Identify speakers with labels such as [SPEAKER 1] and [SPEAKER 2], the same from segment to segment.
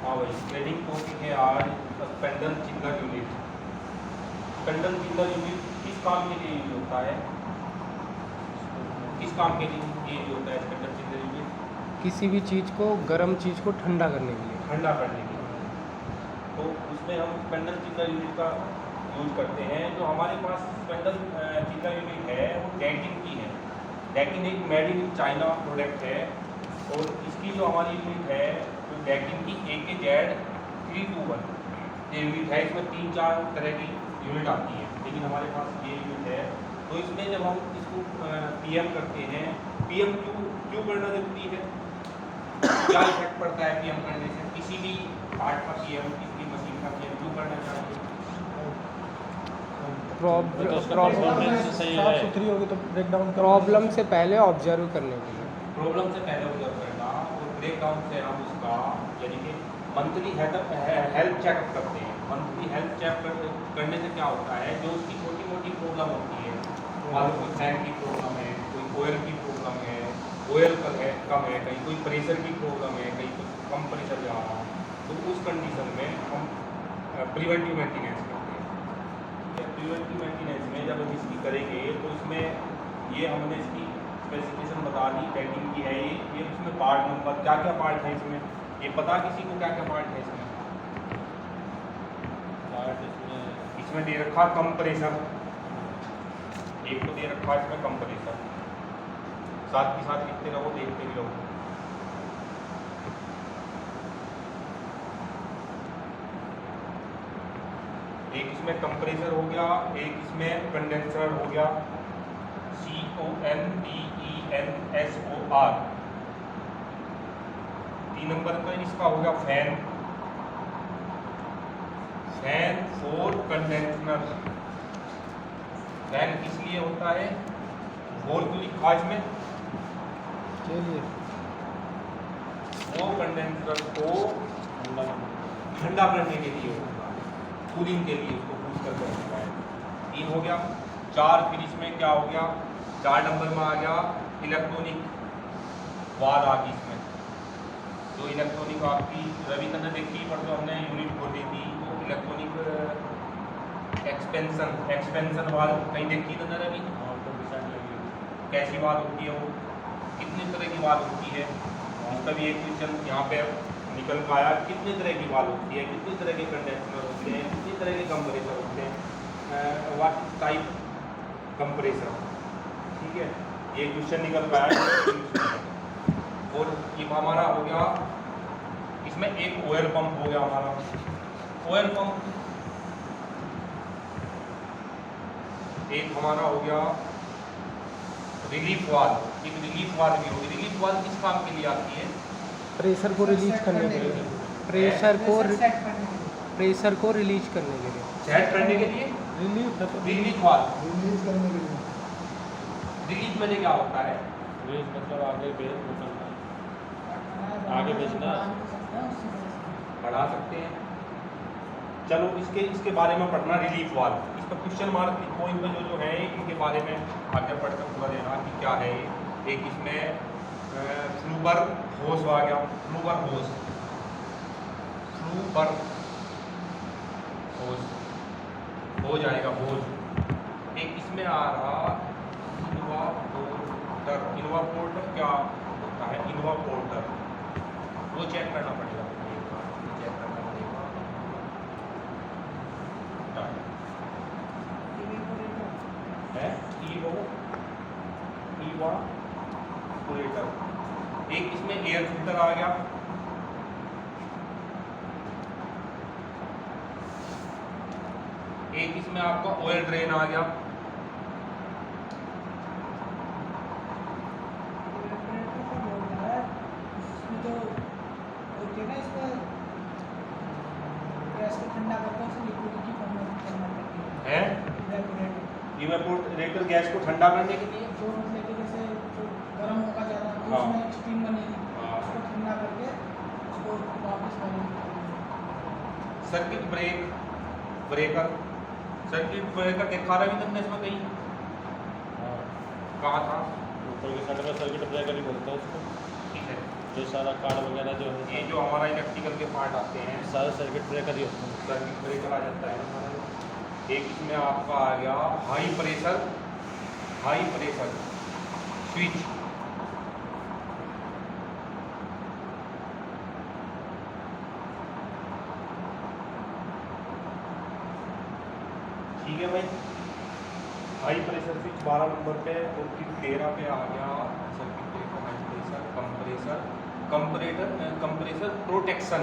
[SPEAKER 1] हाँ भाई, trading topic है आज स्पेंडल चिल्लर यूनिट। स्पेंडल चिल्लर यूनिट किस काम के लिए यूज होता है? किस काम के लिए यूज होता है स्पेंडल चिल्लर यूनिट?
[SPEAKER 2] किसी भी चीज़ को, गर्म चीज़ को ठंडा करने के लिए।
[SPEAKER 1] ठंडा करने के लिए। तो उसमें हम स्पेंडल चिल्लर यूनिट का यूज करते हैं। जो हमारे पास स्पेंडल चिल्लर यूनिट है वो डैकिन की है। डैकिन एक मेड इन चाइना प्रोडक्ट है और इसकी जो हमारी यूनिट है तो डैकिन की AKZ321 ये यूनिट है। इसमें 3-4 तरह की यूनिट आती है, लेकिन हमारे पास ये यूनिट है। तो इसमें जब हम इसको PM करते हैं, PM क्यों करना जरूरी है? क्या इफेक्ट पड़ता है PM करने से? किसी भी पार्ट का PM, किसी भी मशीन का PM क्यों करना चाहिए?
[SPEAKER 2] साफ सुथरी होगी तो ब्रेकडाउन, प्रॉब्लम से पहले ऑब्जर्व करने के लिए।
[SPEAKER 1] प्रॉब्लम से पहले ऑब्जर्व करना और ब्रेकडाउन से हम उसका यानी कि मंथली हेल्थ चेकअप करते हैं। मंथली हेल्थ चेकअप करने से क्या होता है, जो उसकी छोटी मोटी प्रॉब्लम होती है, मान लो कोई फैन की प्रॉब्लम है, कोई ऑयल की प्रॉब्लम है, ऑयल कम है, कहीं कोई प्रेशर की प्रॉब्लम है, कहीं कुछ कम प्रेशर जा रहा है, तो उस कंडीशन में हम प्रिवेंटिव मेंटेनेंस करते हैं। ठीक है, प्रिवेंटिव मेंटेनेंस में जब हम इसकी करेंगे तो इसमें ये हमने इसकी स्पेसिफिकेशन बता दी, डैकिन की है ये उसमें पार्ट नंबर क्या क्या पार्ट है इसमें, ये पता किसी को क्या क्या पार्ट है इसमें? इसमें दे रखा कंप्रेसर, एक तो दे रखा इसमें कंप्रेसर, साथ के साथ लिखते रहो, देखते भी रहो। एक इसमें कंप्रेसर हो गया, एक इसमें कंडेंसर हो गया, CONDENSOR। 3 नंबर का इसका हो गया फैन फॉर कंडेंसर। फैन किस लिए होता है? और क्यों लिखा इसमें?
[SPEAKER 2] चलिए,
[SPEAKER 1] वो कंडेंसर को ठंडा करने के लिए होता है, कूलिंग के लिए उसको बूस्ट करके रखता है। 3 हो गया। 4 फिर इसमें क्या हो गया? 4 नंबर में आ गया इलेक्ट्रॉनिक वाल आ गई इसमें। जो इलेक्ट्रॉनिक आपकी रवि तंत्र देखी पर जो हमने यूनिट खोली थी, वो इलेक्ट्रॉनिक एक्सपेंशन वाल कहीं देखी था ना रवि? कैसी वाल होती है वो? कितनी तरह की वाल होती है? इसका भी एक क्वेश्चन यहाँ पे निकल पाया। कितनी तरह की वाल होती है, कितनी तरह के कंडेंसर होते हैं, कितनी तरह के कंप्रेसर होते हैं, व्हाट टाइप कंप्रेसर। ठीक है, ये क्वेश्चन निकल पाया। और ये हमारा हो गया, इसमें एक ऑयल पंप हो गया हमारा। ऑयल पंप एक हमारा हो गया। रिलीफ वाल, एक रिलीफ वाल भी होगी। रिलीफ वाल किस काम के लिए आती है?
[SPEAKER 2] प्रेशर को रिलीज करने के लिए। प्रेशर को रिलीज करने के लिए,
[SPEAKER 1] सेट करने के लिए। रिलीफ वाल
[SPEAKER 3] रिलीज करने के लिए।
[SPEAKER 1] रिलीज में क्या होता है?
[SPEAKER 4] मतलब आगे भेजना
[SPEAKER 1] पढ़ा सकते हैं। चलो इसके बारे में पढ़ना। रिलीफ वाल, इस पर क्वेश्चन मार्क लिखो। इन पर जो है इनके बारे में आगे पढ़कर पूरा देना कि क्या है। एक इसमें फ्लूबर होस आ गया, फ्लूबर होस हो जाएगा होज। एक इसमें आ रहा इनोवा पोर्टर क्या होता है? इनोवा पोर्टर वो चेक करना पड़ेगा, चेक करना पड़ेगा। है इवापोरेटर। एक इसमें एयर फिल्टर आ गया। एक इसमें आपका ऑयल ड्रेन आ गया। है इवेपोरेटर गैस को ठंडा करने के लिए।
[SPEAKER 3] गर्म होगा ज़्यादा तो
[SPEAKER 1] हाँ।
[SPEAKER 3] उसमें स्टीम बनेगी,
[SPEAKER 1] हाँ।
[SPEAKER 3] उसको ठंडा करके उसको वापस बनेगी।
[SPEAKER 1] सर्किट ब्रेकर देखा रहा भी तुमने इसमें कहीं? कहाँ था?
[SPEAKER 4] ऊपर के साइड में सर्किट ब्रेकर ही बोलता है उसको।
[SPEAKER 1] ठीक है,
[SPEAKER 4] जो सारा कार्ड वगैरह जो
[SPEAKER 1] ये
[SPEAKER 4] है
[SPEAKER 1] जो हमारा इलेक्ट्रिकल के पार्ट आते हैं,
[SPEAKER 4] सारे सर्किट ब्रेकर ही होते हैं।
[SPEAKER 1] सर्किट ब्रेकर आ जाता है हमारा। एक इसमें आपका आ गया हाई प्रेशर स्विच। ठीक है भाई, हाई प्रेशर स्विच 12 नंबर पे। और फिर 13 पे आ गया circuit breaker, high pressure compressor protection.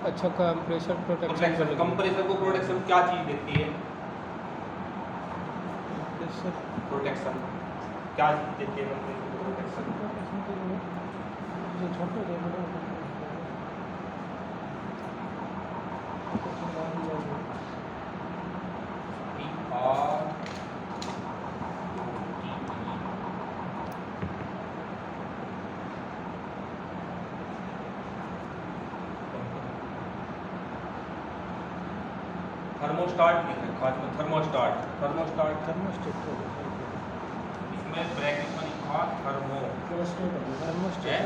[SPEAKER 2] अच्छा, कंप्रेशर प्रोटेक्शन।
[SPEAKER 1] कंप्रेसर को प्रोटेक्शन क्या चीज़ देती है? प्रोटेक्शन क्या चीज़ देती है कंप्रेसर को प्रोटेक्शन?
[SPEAKER 3] जो छोटे थे बड़े
[SPEAKER 1] थर्मोस्टाट लिख रखा है इसमें, थर्मोस्टाट। इसमें ब्रैकेट में लिखा थर्मो
[SPEAKER 3] थर्मोस्टेट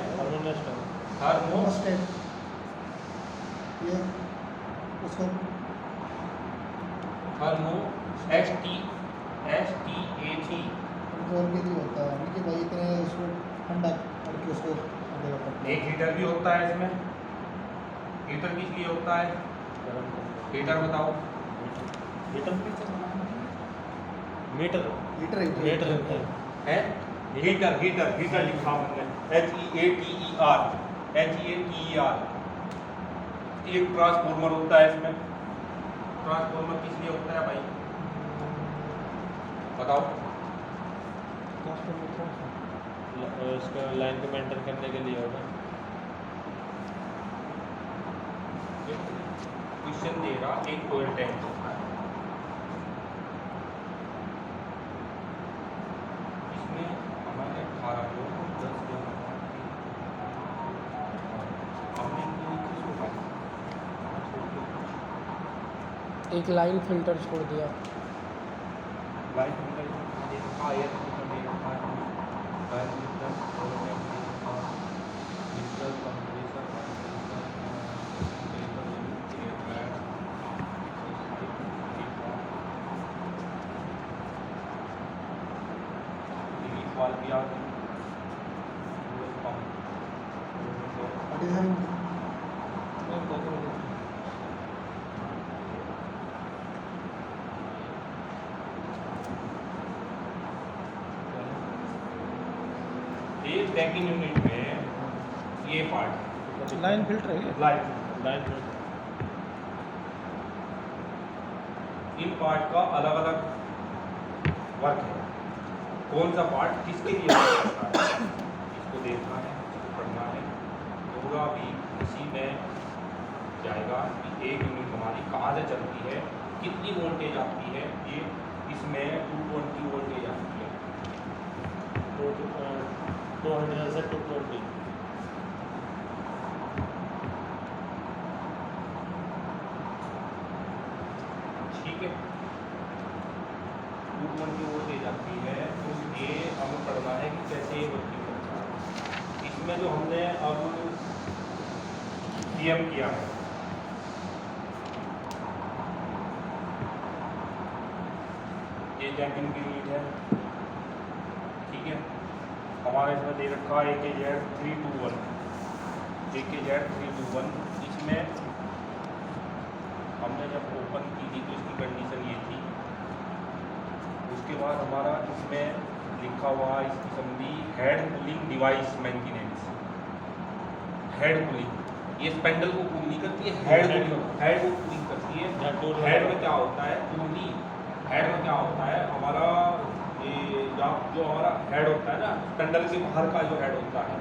[SPEAKER 3] ये उसको
[SPEAKER 1] थर्मो STAT।
[SPEAKER 3] कंट्रोल के लिए होता है कि भाई इतने उसको ठंडा करके उसको देगा पड़ता
[SPEAKER 1] एक हीटर भी होता है इसमें। हीटर किस लिए होता है? हीटर बताओ।
[SPEAKER 4] मीटर
[SPEAKER 3] हीटर
[SPEAKER 1] है हीटर लिखा हमने HEATER। एक ट्रांसफॉर्मर होता है इसमें। ट्रांसफॉर्मर किस लिए होता है भाई बताओ?
[SPEAKER 4] उसका लाइन को मेंटेन करने के लिए होगा।
[SPEAKER 1] क्वेश्चन दे रहा एक ऑयल टैंक होता है, इसमें हमारे 18 लोग 10 लोग हमने
[SPEAKER 2] एक लाइन फिल्टर छोड़ दिया।
[SPEAKER 1] पैकिंग यूनिट में ये पार्ट
[SPEAKER 3] लाइन फिल्टर है
[SPEAKER 1] लाइन इन पार्ट का अलग अलग वर्क है। कौन सा पार्ट किसके लिए होता है इसको देखना है, इसको पढ़ना है। पूरा भी इसी में जाएगा कि एक यूनिट हमारी कहाँ से चलती है, कितनी वोल्टेज आती है। ये इसमें 220 वोल्टेज आती है।
[SPEAKER 4] 200 से 220।
[SPEAKER 1] ठीक है, 220 वोल्टेज आती है। तो ये हमें पढ़ना है कि कैसे ये वर्किंग करता है। इसमें जो हमने अब PM किया है, ये जैकिंग की यूनिट है। ठीक है, हमारे इसमें दे रखा है AKZ 321। इसमें हमने जब ओपन की थी तो इसकी कंडीशन ये थी। उसके बाद हमारा इसमें लिखा हुआ इसकी संधि head cooling device maintenance. Head cooling ये स्पेंडल को कूल नहीं करती है, हेड को कूलिंग करती है। हेड में क्या होता है कूली, हेड में क्या होता है हमारा ये जो हमारा हेड होता है ना, स्पेंडल के बाहर का जो हेड होता है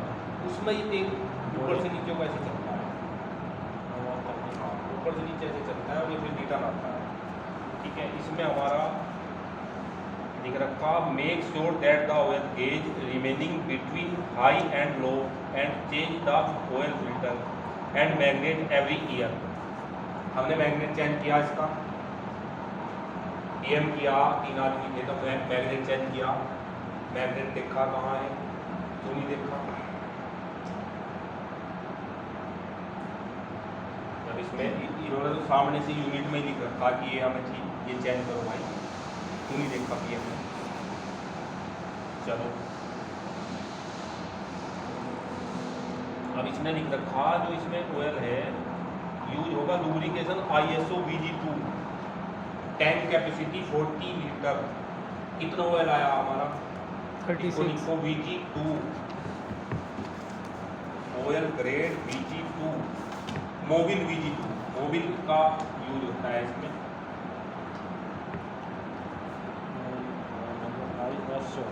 [SPEAKER 1] उसमें ये तेल ऊपर से नीचे को ऐसे चलता है, ऊपर से नीचे ऐसे चलता है और ये फिर रिटर्न आता है। ठीक है, इसमें हमारा लिख रखा make sure that the oil gauge remaining between high and low and change the oil filter and magnet every year. हमने मैग्नेट चेंज किया इसका, PM किया, 3 आदमी थे तो मैग्नेट चेंज किया। मैग्नेट देखा कहाँ है, तो नहीं देखा। अब इसमें इन्होंने तो सामने से यूनिट में ही लिख रखा कि ये हमें चाहिए, ये चेंज करो भाई, तो नहीं देखा पी हमने। चलो अब इसने लिख रखा जो इसमें ऑयल है यूज होगा lubrication ISO VG2 tank capacity 40 litre. कितना ऑयल आया हमारा
[SPEAKER 2] 36
[SPEAKER 1] VG2 oil grade VG2 Mobil VG2 Mobil का यूज होता है इसमें।
[SPEAKER 4] ISO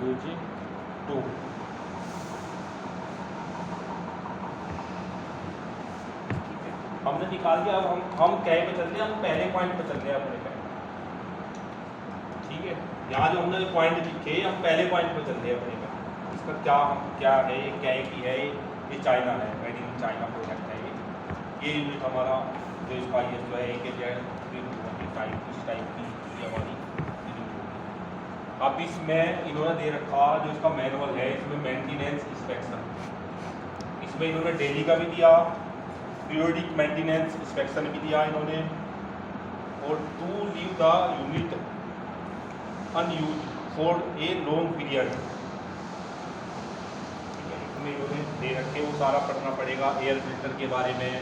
[SPEAKER 4] VG2
[SPEAKER 1] हमने निकाल दिया। अब हम क्या पे चलते हैं, हम पहले पॉइंट पे चलते हैं अपने पे, ठीक है। यहाँ जो हमने पॉइंट लिखे हम पहले पॉइंट पे चलते हैं अपने पे। इसका क्या है, क्या की है, ये चाइना है, मेड इन चाइना प्रोडक्ट है ये यूनिट हमारा जो इसका ISO है एक टाइप इस टाइप की ये हमारी यूनिट होगी। अब इसमें इन्होंने दे रखा जो इसका मैनुअल है, इसमें मेंटेनेंस इंस्पेक्शन, इसमें इन्होंने डेली का भी दिया, पीरियोडिक मेंटेनेंस इंस्पेक्शन भी दिया इन्होंने, और to leave the unit unused for a long period. इसमें इन्होंने दे रखे, वो सारा पढ़ना पड़ेगा, एयर फिल्टर के बारे में,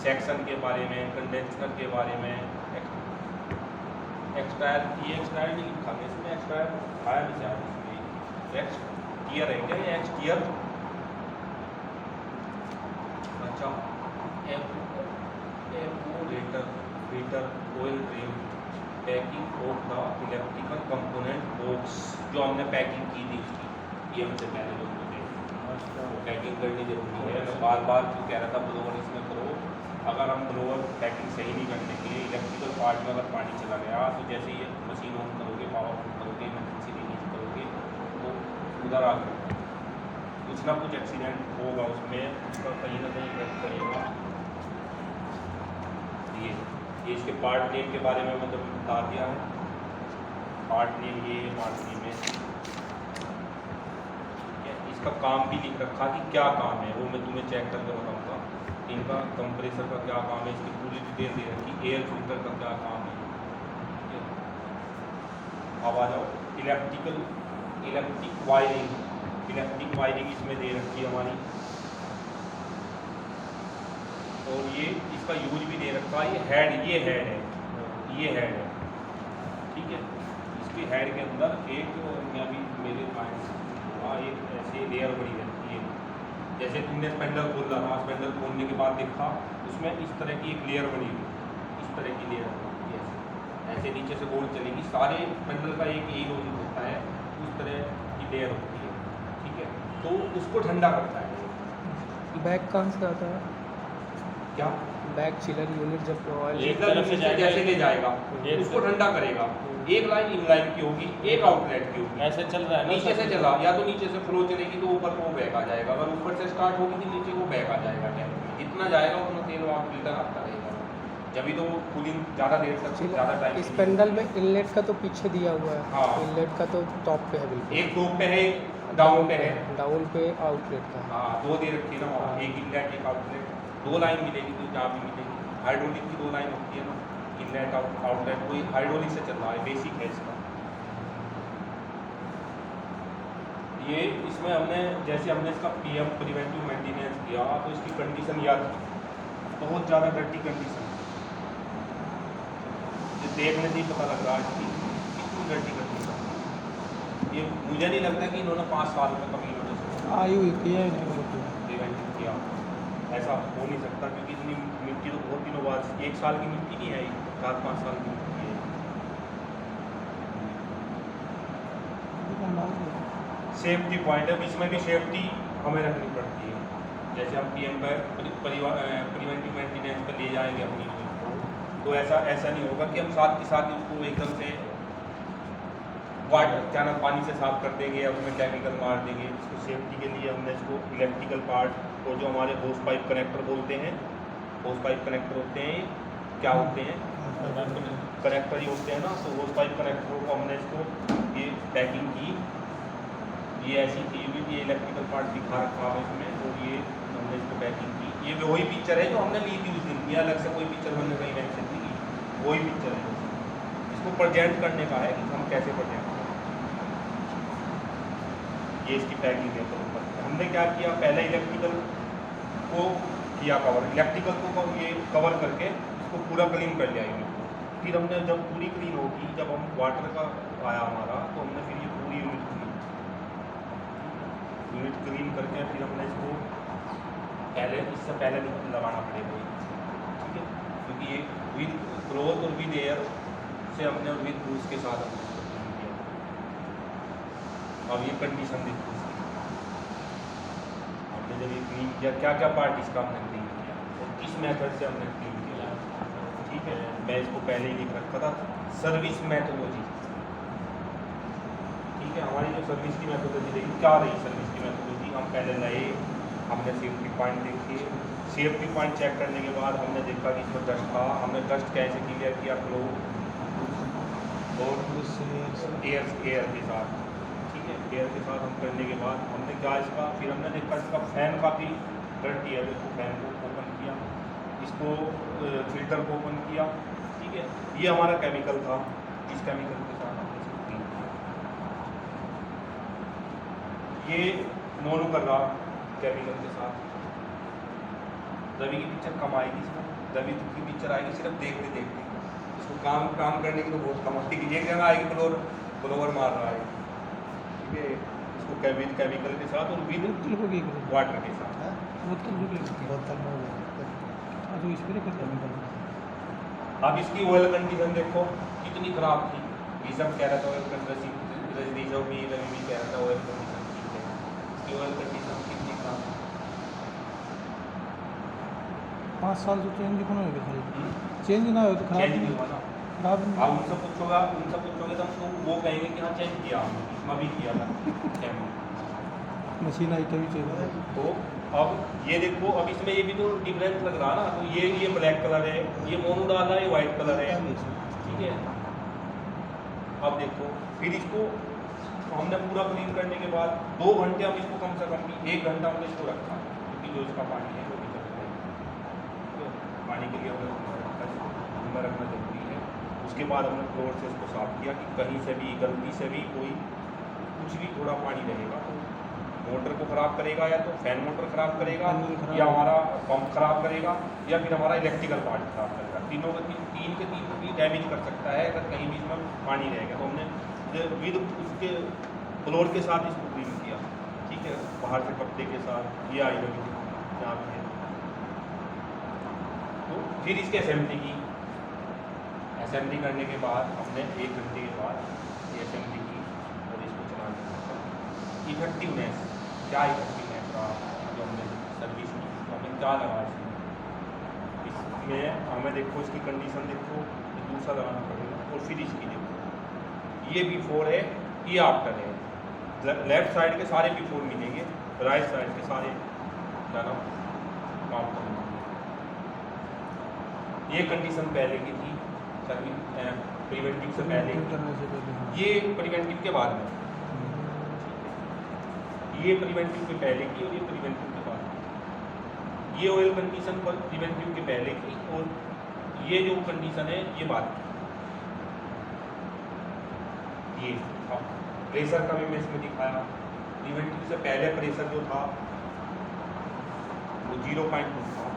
[SPEAKER 1] सेक्शन के बारे में, कंडेंसर के बारे में, एक्सपायर, ये एक्सपायर नहीं लिखा है इसमें, एक्सपायर आया नहीं शायद इसमें, एक्स टीयर है क्या ये एक्स टीयर, अच्छा heater oil drain packing of the electrical component box, जो हमने पैकिंग की थी उसकी, ये हमसे पहले लोगों ने पैकिंग करनी जरूरी है। मैं बार बार क्यों कह रहा था ब्लोअर इसमें करो, अगर हम ब्लोअर पैकिंग सही नहीं करने के लिए इलेक्ट्रिकल पार्ट में अगर पानी चला गया तो जैसे ये मशीन ऑन करोगे, पावर ऑन करोगे, इमरजेंसी रिलीज करोगे तो उधर आ जाएगा, कुछ ना कुछ एक्सीडेंट होगा उसमें, उसका कहीं ना कहीं इफेक्ट पड़ेगा। ये इसके पार्ट नेम के बारे में मतलब बता दिया है, पार्ट नेम ये पार्ट नेम है, इसका काम भी लिख रखा कि क्या काम है, वो मैं तुम्हें चेक करके बताऊंगा। इनका कंप्रेसर का क्या काम है, इसकी पूरी डिटेल दे रखी, एयर फिल्टर का क्या काम है। अब आ जाओ इलेक्ट्रिक वायरिंग इसमें दे रखी है हमारी, और ये इसका यूज भी दे रखा है। ये हेड है, ठीक है। इसके हेड के अंदर एक अभी मेरे माइंड से एक ऐसे लेयर बनी रहती है, जैसे तुमने स्पेंडल खोल रहा था, स्पेंडल खोलने के बाद देखा उसमें इस तरह की एक लेयर बनी हुई, इस तरह की लेयर होती है, ऐसे नीचे से गोल चलेगी, सारे स्पेंडल का एक यही लॉजिक होता है, उस तरह की लेयर होती है, ठीक है। तो उसको ठंडा करता है।
[SPEAKER 2] बैग कहाँ से आता है,
[SPEAKER 1] क्या
[SPEAKER 2] बैग चिलर यूनिट जब ऑयल
[SPEAKER 4] एक तरफ से जाएगा,
[SPEAKER 1] जैसे ले जाएगा
[SPEAKER 4] ये
[SPEAKER 1] उसको ठंडा करेगा। एक लाइन इन लाइन की होगी, एक आउटलेट की होगी,
[SPEAKER 4] ऐसे चल रहा है ना,
[SPEAKER 1] नीचे से चला, या तो नीचे से फ्लो चलेगी तो ऊपर को वो बैक आ जाएगा, अगर ऊपर से स्टार्ट होगी तो नीचे को बैक आ जाएगा टैंक में, जितना जाएगा उतना तेल वहाँ फिल्टर आता रहेगा, जब भी तो कूलिंग ज़्यादा देर तक ज़्यादा टाइम।
[SPEAKER 2] स्पेंडल में इनलेट का तो पीछे दिया हुआ है,
[SPEAKER 1] हाँ।
[SPEAKER 2] इनलेट का तो टॉप पे है बिल्कुल,
[SPEAKER 1] एक टॉप पे है, डाउन पे है,
[SPEAKER 2] डाउन पे आउटलेट का।
[SPEAKER 1] हाँ दो दे रखी है ना वहाँ, एक इनलेट एक आउटलेट, दो लाइन मिलेगी तो जहाँ भी मिलेगी। हाइड्रोलिक की दो लाइन होती है ना, इनलेट आउटलेट, कोई हाइड्रोलिक से चल रहा है, बेसिक है इसका। ये इसमें हमने जैसे हमने इसका PM प्रिवेंटिव मेंटेनेंस किया तो इसकी कंडीशन याद की, बहुत ज़्यादा डर्टी कंडीशन, ये देखने से ही पता लग रहा है कि कितनी डर्टी कंडीशन। ये मुझे नहीं लगता कि इन्होंने 5 साल में कभी इन्होंने
[SPEAKER 2] आयु किया है नहीं
[SPEAKER 1] प्रिवेंटिव किया, ऐसा हो नहीं सकता, क्योंकि इतनी मिट्टी तो बहुत दिनों बाद, 1 साल की मिट्टी नहीं आई, 4-5 साल की मिट्टी है। सेफ्टी पॉइंट है, इसमें भी सेफ्टी हमें रखनी पड़ती है, जैसे हम PM पर प्रिवेंटिव मेंटेनेंस पर ले जाएंगे अपनी यूनिट को, तो ऐसा नहीं होगा कि हम साथ के साथ उसको एकदम से वाटर क्या नाम पानी से साफ कर देंगे या उसमें केमिकल मार देंगे। इसको सेफ्टी के लिए हमने इसको इलेक्ट्रिकल पार्ट और जो हमारे होस पाइप कनेक्टर बोलते हैं, होस पाइप कनेक्टर होते हैं, क्या होते हैं, कनेक्टर ही होते हैं ना, तो होस पाइप कनेक्टरों को हमने इसको ये पैकिंग की, ये ऐसी थी ये इलेक्ट्रिकल पार्ट दिखा रखा है इसमें, और ये हमने इसको पैकिंग की। ये वही पिक्चर है जो हमने ली थी उस दिन, ये अलग से कोई पिक्चर हमने कहीं मेंशन नहीं की, वही पिक्चर है। इसको प्रेजेंट करने का है कि हम कैसे प्रेजेंट करें। ये इसकी पैकिंग है प्रॉपर। हमने क्या किया, पहले इलेक्ट्रिकल को किया कवर, इलेक्ट्रिकल को ये कवर करके इसको पूरा क्लीन कर लिया यूनिट को। फिर हमने जब पूरी क्लीन होगी, जब हम वाटर का आया हमारा, तो हमने फिर ये पूरी यूनिट क्लीन करके फिर हमने इसको इससे पहले लगाना पड़ेगा, ठीक है, क्योंकि ये विद क्लोथ और विद एयर से हमने विद ब्रूस के साथ हमने इसको क्लीन किया। अब ये कंडीशन देखो इसकी, हमने जब ये क्लीन किया क्या क्या पार्ट इसका हमने क्लीन किया और किस मेथड से हमने क्लीन किया, ठीक है। मैं इसको पहले ही लिख रखा था, सर्विस मेथोडोलॉजी, ठीक है। हमारी जो सर्विस की मेथोडोलॉजी देखी, क्या रही सर्विस की मेथोडोलॉजी, हम पहले नए हमने सेफ्टी पॉइंट देखे, सेफ्टी पॉइंट चेक करने के बाद हमने देखा कि इसमें डस्ट था, हमने डस्ट कैसे क्लियर किया, फ्लो और एयर के साथ, ठीक है। एयर के साथ हम करने के बाद हमने क्या इसका, फिर हमने देखा इसका फैन का भी डर्टी है, इसको फैन को ओपन किया, इसको फिल्टर को ओपन किया, ठीक है। ये हमारा केमिकल था, इस केमिकल के साथ हमने इसको क्लीन किया। ये मोनो कर रहा केमिकल के साथ, रवि की पिक्चर कम आएगी इसमें, रवि की पिक्चर आएगी सिर्फ देखते देखते, इसको काम करने की तो बहुत कम आएगी, एक जगह आएगी ब्लोवर मार रहा है, ठीक है। इसको केमिकल के साथ और विद वाटर के साथ,
[SPEAKER 3] बोतल में
[SPEAKER 1] अब इसकी ऑयल कंडीशन देखो कितनी खराब थी। ये सब कह रहा था ऑयल कंडीशन, रवि भी कह रहा था ऑयल कंडीशन ठीक है, इसकी ऑयल कंडीशन कितनी खराब है।
[SPEAKER 2] 5 साल तो चेंज क्यों नहीं होगा, चेंज ना हो तो खराब
[SPEAKER 1] चेंज
[SPEAKER 2] नहीं
[SPEAKER 1] नहीं हुआ ना,
[SPEAKER 2] खराब नहीं।
[SPEAKER 1] आप उनसे पूछोगे तो वो कहेंगे कि हाँ चेंज किया हमने, इसमें भी किया था
[SPEAKER 2] मशीन आई तभी चेंज होगा।
[SPEAKER 1] तो अब ये देखो, अब इसमें ये भी तो डिफरेंस लग रहा ना, तो ये ब्लैक कलर है, ये मोनो डाला है, ये वाइट कलर है, ठीक है। अब देखो फिर इसको हमने पूरा क्लीन करने के बाद 2 घंटे हम इसको कम से कम भी 1 घंटा हमने इसको रखा, क्योंकि जो इसका पानी है वो निकल जाए, तो पानी के लिए हमें रखना जरूरी है। उसके बाद हमने फ्लोर से इसको साफ किया कि कहीं से भी गलती से भी कोई कुछ भी थोड़ा पानी रहेगा तो मोटर को ख़राब करेगा, या तो फैन मोटर ख़राब करेगा, या हमारा पंप ख़राब करेगा, या फिर हमारा इलेक्ट्रिकल पार्ट ख़राब करेगा। तीनों का तीन के तीन भी डैमेज कर सकता है अगर कहीं भी इसमें पानी रहेगा। तो हमने विद उसके फ्लोर के साथ इसको क्लीन किया, ठीक है, बाहर से कपड़े के साथ, ये आई लगी यहाँ पे। तो फिर इसकी असेंबली की, असेंबली करने के बाद हमने 1 घंटे के बाद ये असेंबली की और इसको चलाना। इफेक्टिवनेस, क्या इफेक्टिवनेस रहा जो हमने सर्विस की, तो हमने क्या लगा इसमें, हमें देखो इसकी कंडीशन देखो, दूसरा लगाना पड़ेगा, और फिर इसकी देखो, ये बिफोर है, ये आफ्टर है। लेफ्ट साइड के सारे बिफोर मिलेंगे, राइट साइड के सारे क्या नाम काउंट करेंगे। ये कंडीशन पहले की थी सर्विस प्रिवेंटिव से पहले, ये प्रिवेंटिव के बाद में, ये प्रिवेंटिव के पहले की और ये प्रिवेंटिव के बाद की। ये ऑयल कंडीशन पर प्रिवेंटिव के पहले की और ये जो कंडीशन है ये बाद की। ये अब प्रेशर का भी मैं इसमें दिखाया, प्रिवेंटिव से पहले प्रेशर जो था वो 0.2 था।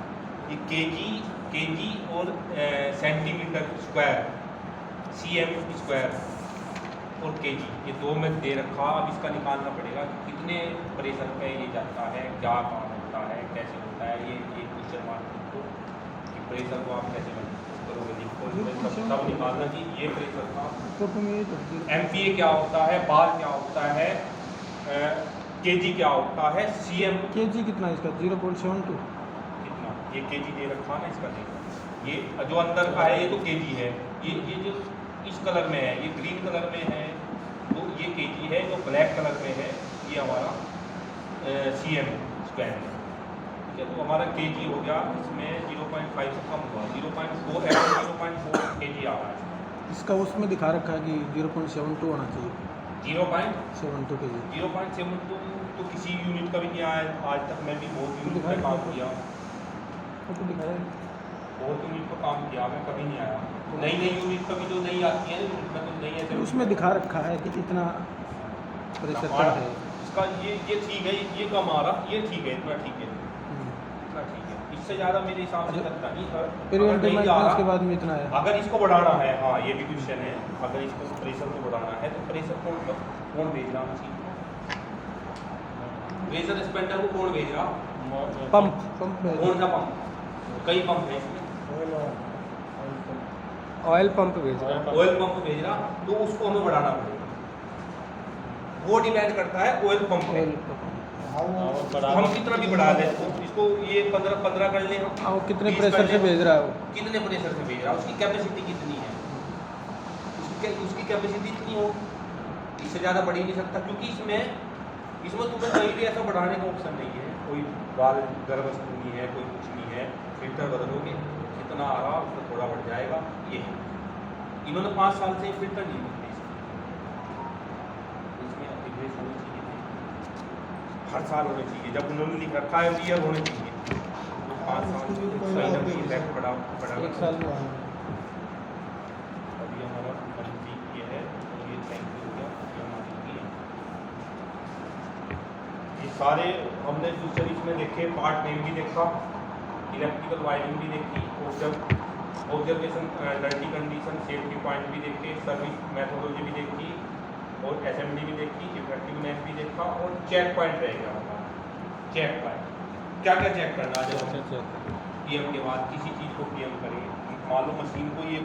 [SPEAKER 1] ये केजी और सेंटीमीटर स्क्वायर, cm स्क्वायर और केजी, ये 2 में दे रखा। अब इसका निकालना पड़ेगा कि कितने प्रेशर पे ये जाता है, क्या काम होता है, कैसे होता है। ये एक क्वेश्चन मार्क लिखो कि प्रेशर को आप कैसे करोगे, लिखो सब निकालना कि ये प्रेशर का MPa क्या होता है, बार क्या होता है, केजी क्या होता है, cm
[SPEAKER 2] केजी कितना इसका 0.72
[SPEAKER 1] कितना, ये केजी दे रखा ना इसका। देखो ये जो अंदर का है ये तो केजी है, ये जो इस कलर में है, ये ग्रीन कलर में है तो ये केजी है, जो ब्लैक कलर में है ये हमारा cm स्क्वायर है, ठीक है। तो हमारा केजी हो गया, इसमें 0.5 से कम हुआ, 0.4 केजी आ रहा है।
[SPEAKER 2] इसका उसमें दिखा रखा है कि 0.72 होना चाहिए।
[SPEAKER 1] 0.72
[SPEAKER 2] 72
[SPEAKER 1] तो किसी यूनिट का भी नहीं आया आज तक। मैं भी बहुत यूनिट पे काम किया,
[SPEAKER 2] फोटो दिखाया
[SPEAKER 1] बहुत यूनिट पर काम किया, मैं कभी नहीं आया। नई नई यूनिट कभी जो नई आती है ना यूनिट में, तो नई ऐसे
[SPEAKER 2] उसमें दिखा रखा है कि इतना प्रेशर
[SPEAKER 1] हमारा
[SPEAKER 2] है।
[SPEAKER 1] इसका ये ठीक है, ये कम आ रहा, ये ठीक है, इतना ठीक है, इतना ठीक है। इससे ज़्यादा मेरे हिसाब से लगता नहीं। अगर
[SPEAKER 2] प्रिवेंटिव
[SPEAKER 1] नहीं जा
[SPEAKER 2] मेंटेनेंस के
[SPEAKER 1] रहा,
[SPEAKER 2] बाद में इतना है।
[SPEAKER 1] अगर इसको बढ़ाना है, हाँ ये भी क्वेश्चन है, अगर इसको प्रेशर को बढ़ाना है तो प्रेशर कौन भेज रहा मशीन को? प्रेशर एक्सपेंडर को कौन भेज रहा?
[SPEAKER 2] पंप
[SPEAKER 1] कौन सा पंप? कई पंप है इसमें,
[SPEAKER 2] ऑयल पंप भेज रहा है।
[SPEAKER 1] ऑयल पंप भेज रहा, तो उसको हमें बढ़ाना पड़ेगा। वो डिपेंड करता है ऑयल पंप पे।
[SPEAKER 2] ऑयल पंप
[SPEAKER 3] हाँ वो
[SPEAKER 1] हम कितना भी बढ़ा लें इसको ये 15 कर लें हम,
[SPEAKER 2] हाँ, वो कितने
[SPEAKER 1] 20
[SPEAKER 2] प्रेशर
[SPEAKER 1] कर
[SPEAKER 2] से
[SPEAKER 1] लें,
[SPEAKER 2] भेज रहा है वो।
[SPEAKER 1] कितने प्रेशर से भेज रहा है, उसकी कैपेसिटी कितनी है, उसकी कैपेसिटी इतनी हो, इससे ज़्यादा बढ़ ही नहीं सकता। क्योंकि इसमें तुम्हें कहीं भी ऐसा बढ़ाने का ऑप्शन नहीं है, कोई बाल गर्म नहीं है, कोई कुछ नहीं है। फिल्टर बदलोगे कितना आ रहा उसमें थोड़ा बढ़ जाएगा, ये है। इन्होंने 5 साल से फिल्टर नहीं बदले इसमें अपग्रेड होनी चाहिए, हर साल होनी चाहिए। जब उन्होंने लिख रखा है ईयर होने चाहिए, तो 5 साल सही ना कोई इफेक्ट पड़ा
[SPEAKER 2] एक साल में
[SPEAKER 1] अभी हमारा कंप्लीट ये है, और ये थैंक यू हो गया, ये हमारी की है। ये सारे हमने जो सीरीज में देखे, पार्ट नेम भी देखा, इलेक्ट्रिकल वायरिंग भी देखी, observation dirty condition, safety point भी देखे, सर्विस मेथोडोलॉजी भी देखी, और असेंबली भी देखी, इफेक्टिवनेस भी देखा, और चेक पॉइंट रह गया हमारा। चेक पॉइंट क्या क्या चेक करना है? पीएम के बाद किसी चीज़ को पीएम करें, मान लो मशीन को ये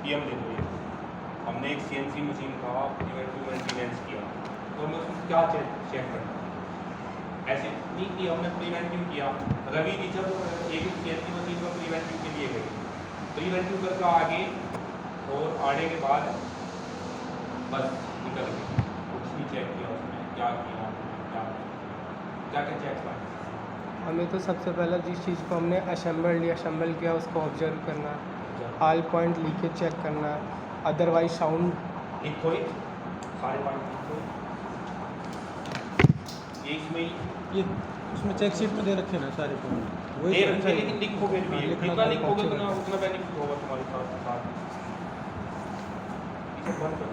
[SPEAKER 1] पीएम दे दो, ये हमने एक सीएनसी मशीन का प्रिवेंटिव मेंटेनेंस किया, तो हमें उसको क्या चेक करना है? ऐसे नहीं कि हमने प्रिवेंटिव किया, रवि जी जब एक सीएनसी मशीन को प्रिवेंटिव के लिए गई, प्रिवेंटिव करके आगे और आने के बाद बस निकल गए, कुछ नहीं चेक किया उसमें, क्या किया, क्या क्या चेक किया।
[SPEAKER 2] हमें तो सबसे पहले जिस चीज़ को हमने असेंबल किया उसको ऑब्जर्व करना, ऑयल पॉइंट लीकेज चेक करना, अदरवाइज साउंड
[SPEAKER 1] लिखो ही सारे पॉइंट लिखो, ये इसमें
[SPEAKER 2] ये उसमें चेक शीट में दे रखे ना सारे पॉइंट,
[SPEAKER 1] दे रखे, लेकिन लिखो फिर भी,
[SPEAKER 2] लिखना
[SPEAKER 1] जितना
[SPEAKER 2] तो
[SPEAKER 1] लिखोगे
[SPEAKER 2] पहुंचेगा।
[SPEAKER 1] उतना बेनिफिट होगा तुम्हारे साथ। इसे बंद करो।